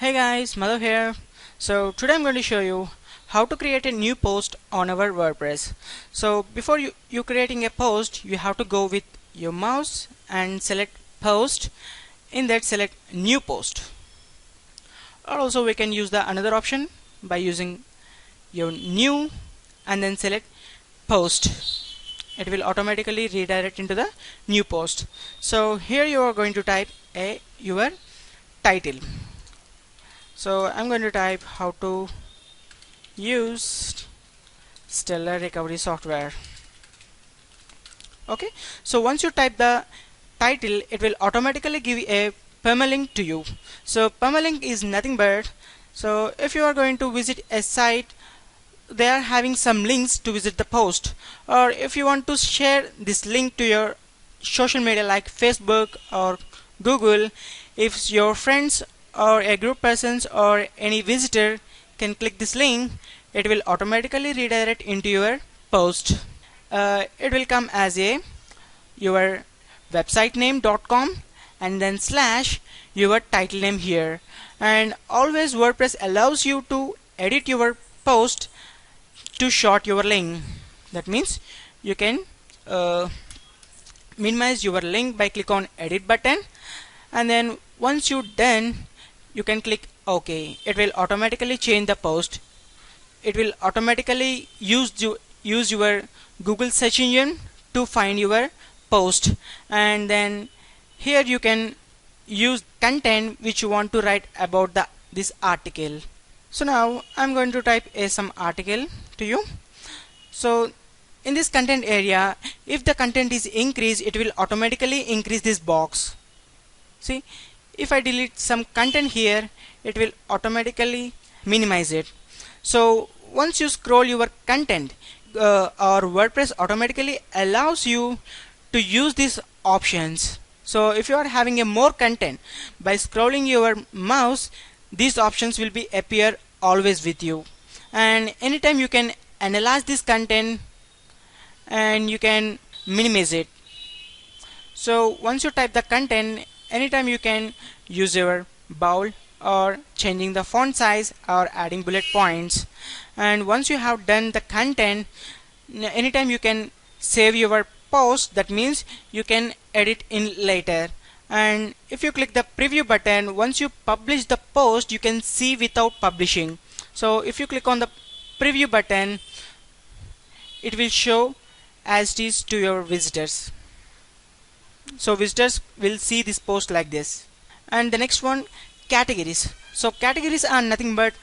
Hey guys, Madhav here. So today I'm going to show you how to create a new post on our WordPress. So before you creating a post, you have to go with your mouse and select post. In that, select new post. Or also we can use the another option by using your new and then select post. It will automatically redirect into the new post. So here you are going to type your title. So I'm going to type how to use Stellar Recovery Software. Okay, so once you type the title, it will automatically give a permalink to you. So permalink is nothing but, so if you are going to visit a site, they are having some links to visit the post, or if you want to share this link to your social media like Facebook or Google, if your friends or a group persons or any visitor can click this link, it will automatically redirect into your post. It will come as a your website name.com and then slash your title name here. And always WordPress allows you to edit your post to short your link. That means you can minimize your link by click on edit button, and then once you done, you can click OK. It will automatically change the post. It will automatically use your Google search engine to find your post, and then here you can use content which you want to write about this article. So now I'm going to type some article to you. So in this content area, if the content is increased, it will automatically increase this box. See, if I delete some content here, it will automatically minimize it. So once you scroll your content, our WordPress automatically allows you to use these options. So if you are having a more content, by scrolling your mouse, these options will be appear always with you, and anytime you can analyze this content and you can minimize it. So once you type the content, anytime you can use your bold or changing the font size or adding bullet points. And once you have done the content, anytime you can save your post. That means you can edit in later. And if you click the preview button, once you publish the post, you can see without publishing. So if you click on the preview button, it will show as it is to your visitors. So visitors will see this post like this. And the next one, categories. So categories are nothing but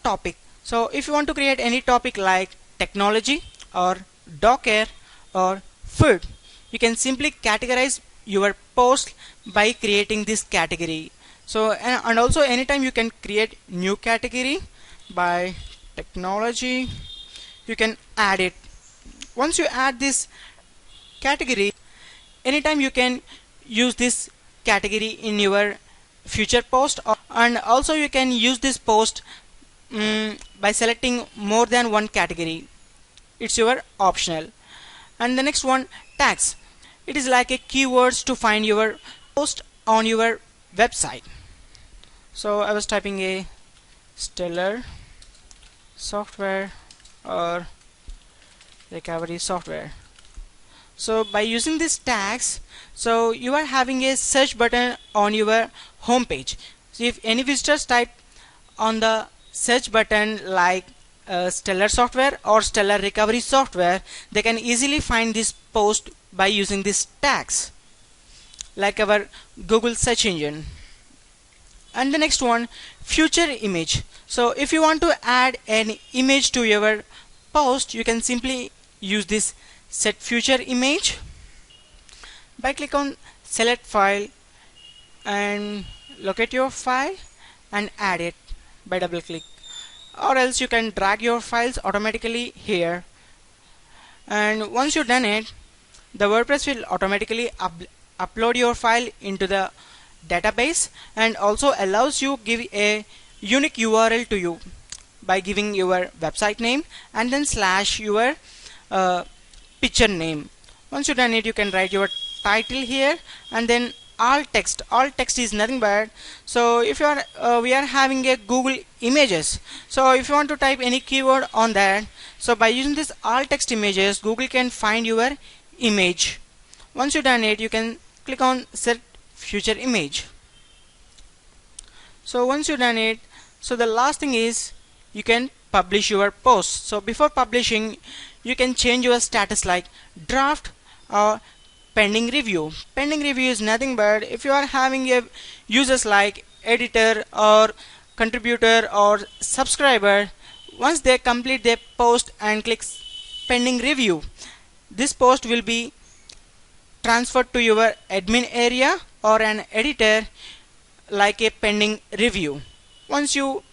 topic. So if you want to create any topic like technology or Docker or food, you can simply categorize your post by creating this category. So and also anytime you can create new category by technology, you can add it. Once you add this category, anytime you can use this category in your future post, and also you can use this post by selecting more than one category. It's your optional. And the next one, tags. It is like a keywords to find your post on your website. So I was typing a Stellar software or recovery software. So by using these tags, so you are having a search button on your home page. So if any visitors type on the search button like Stellar software or Stellar recovery software, they can easily find this post by using these tags like our Google search engine. And the next one, future image. So if you want to add an image to your post, you can simply use this set future image by click on select file and locate your file and add it by double click, or else you can drag your files automatically here. And once you've done it, the WordPress will automatically upload your file into the database, and also allows you give a unique URL to you by giving your website name and then slash your picture name. Once you've done it, you can write your title here and then alt text is nothing but, so if you are we are having a Google Images, so if you want to type any keyword on that, so by using this alt text images, Google can find your image. Once you done it, you can click on set future image. So once you done it, so the last thing is you can publish your post. So before publishing, you can change your status like draft or pending review. Pending review is nothing but if you are having a users like editor or contributor or subscriber, once they complete their post and click pending review, this post will be transferred to your admin area or an editor like a pending review. Once you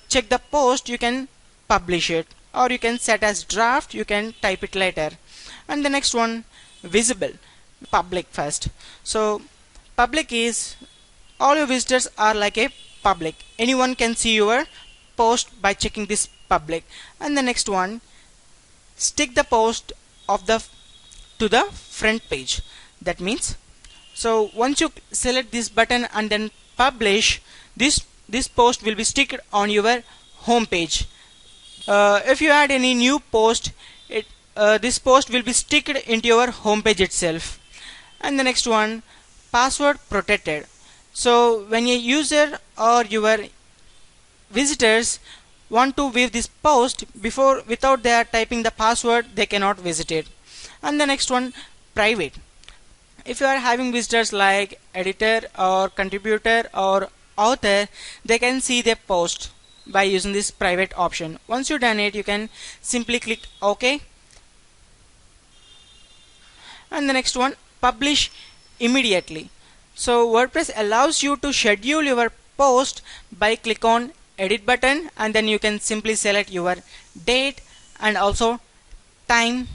check the post, you can publish it, or you can set as draft, you can type it later. And the next one, visible, public first. So public is all your visitors are like a public, anyone can see your post by checking this public. And the next one, stick the post of the to the front page. That means, so once you select this button and then publish, this post will be sticked on your home page. If you add any new post, this post will be sticked into your home page itself. And the next one, password protected. So when a user or your visitors want to view this post without they are typing the password, they cannot visit it. And the next one, private. If you are having visitors like editor or contributor or author, they can see their post by using this private option. Once you done it, you can simply click OK. And the next one, publish immediately. So WordPress allows you to schedule your post by click on edit button, and then you can simply select your date and also time.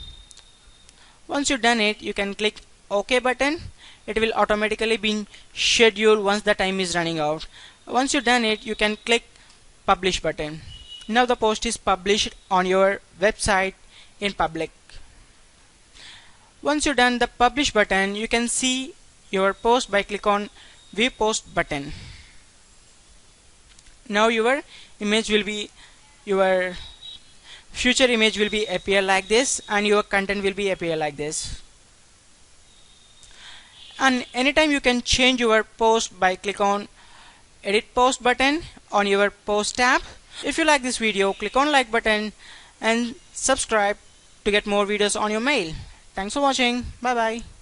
Once you done it, you can click OK button. It will automatically be scheduled once the time is running out. Once you done it, you can click publish button. Now the post is published on your website in public. Once you done the publish button, you can see your post by click on view post button. Now your image will be, your future image will be appear like this, and your content will be appear like this. And anytime you can change your post by click on edit post button on your post tab. If you like this video, click on like button and subscribe to get more videos on your mail. Thanks for watching. Bye bye.